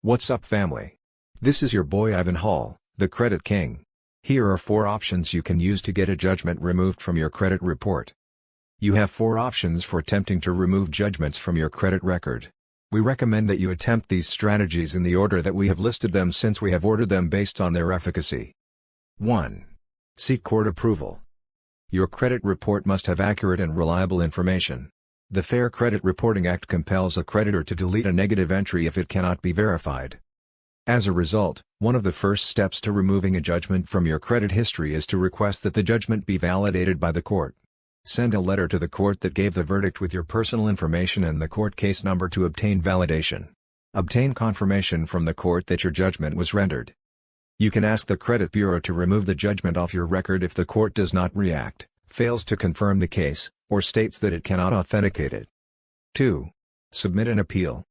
What's up, family? This is your boy Ivan Hall, the Credit King. Here are 4 options you can use to get a judgment removed from your credit report. You have 4 options for attempting to remove judgments from your credit record. We recommend that you attempt these strategies in the order that we have listed them, since we have ordered them based on their efficacy. 1. Seek court approval. Your credit report must have accurate and reliable information. The Fair Credit Reporting Act compels a creditor to delete a negative entry if it cannot be verified. As a result, one of the first steps to removing a judgment from your credit history is to request that the judgment be validated by the court. Send a letter to the court that gave the verdict with your personal information and the court case number to obtain validation. Obtain confirmation from the court that your judgment was rendered. You can ask the credit bureau to remove the judgment off your record if the court does not react, fails to confirm the case, or states that it cannot authenticate it. 2. Submit an appeal.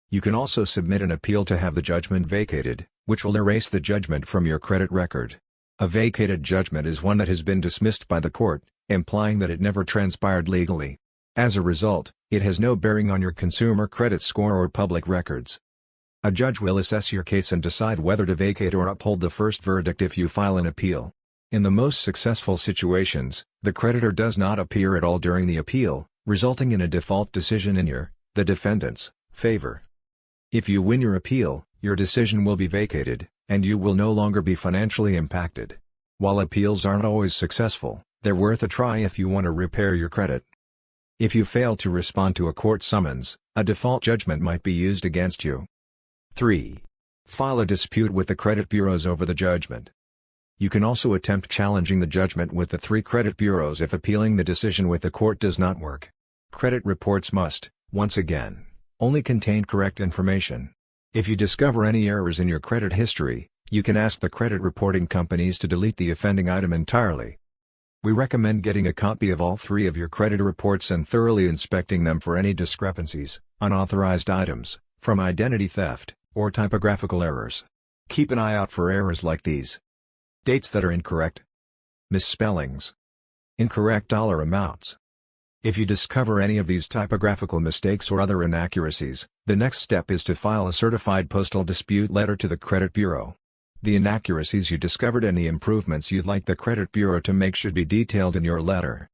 You can also submit an appeal to have the judgment vacated, which will erase the judgment from your credit record. A vacated judgment is one that has been dismissed by the court, implying that it never transpired legally. As a result, it has no bearing on your consumer credit score or public records. A judge will assess your case and decide whether to vacate or uphold the first verdict if you file an appeal. In the most successful situations, the creditor does not appear at all during the appeal, resulting in a default decision in the defendant's, favor. If you win your appeal, your decision will be vacated, and you will no longer be financially impacted. While appeals aren't always successful, they're worth a try if you want to repair your credit. If you fail to respond to a court summons, a default judgment might be used against you. 3. File a dispute with the credit bureaus over the judgment. You can also attempt challenging the judgment with the 3 credit bureaus if appealing the decision with the court does not work. Credit reports must, once again, only contain correct information. If you discover any errors in your credit history, you can ask the credit reporting companies to delete the offending item entirely. We recommend getting a copy of all 3 of your credit reports and thoroughly inspecting them for any discrepancies, unauthorized items, from identity theft, or typographical errors. Keep an eye out for errors like these: dates that are incorrect, misspellings, incorrect dollar amounts. If you discover any of these typographical mistakes or other inaccuracies, the next step is to file a certified postal dispute letter to the credit bureau. The inaccuracies you discovered and the improvements you'd like the credit bureau to make should be detailed in your letter.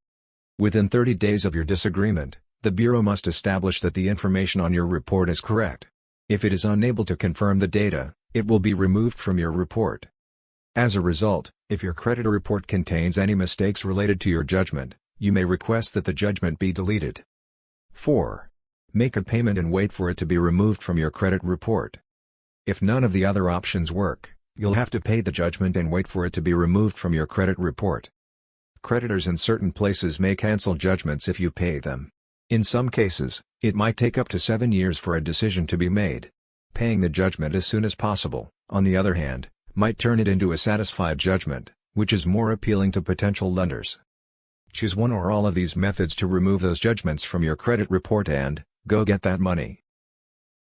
Within 30 days of your disagreement, the bureau must establish that the information on your report is correct. If it is unable to confirm the data, it will be removed from your report. As a result, if your credit report contains any mistakes related to your judgment, you may request that the judgment be deleted. 4. Make a payment and wait for it to be removed from your credit report. If none of the other options work, you'll have to pay the judgment and wait for it to be removed from your credit report. Creditors in certain places may cancel judgments if you pay them. In some cases, it might take up to 7 years for a decision to be made. Paying the judgment as soon as possible, on the other hand, might turn it into a satisfied judgment, which is more appealing to potential lenders. Choose one or all of these methods to remove those judgments from your credit report and go get that money.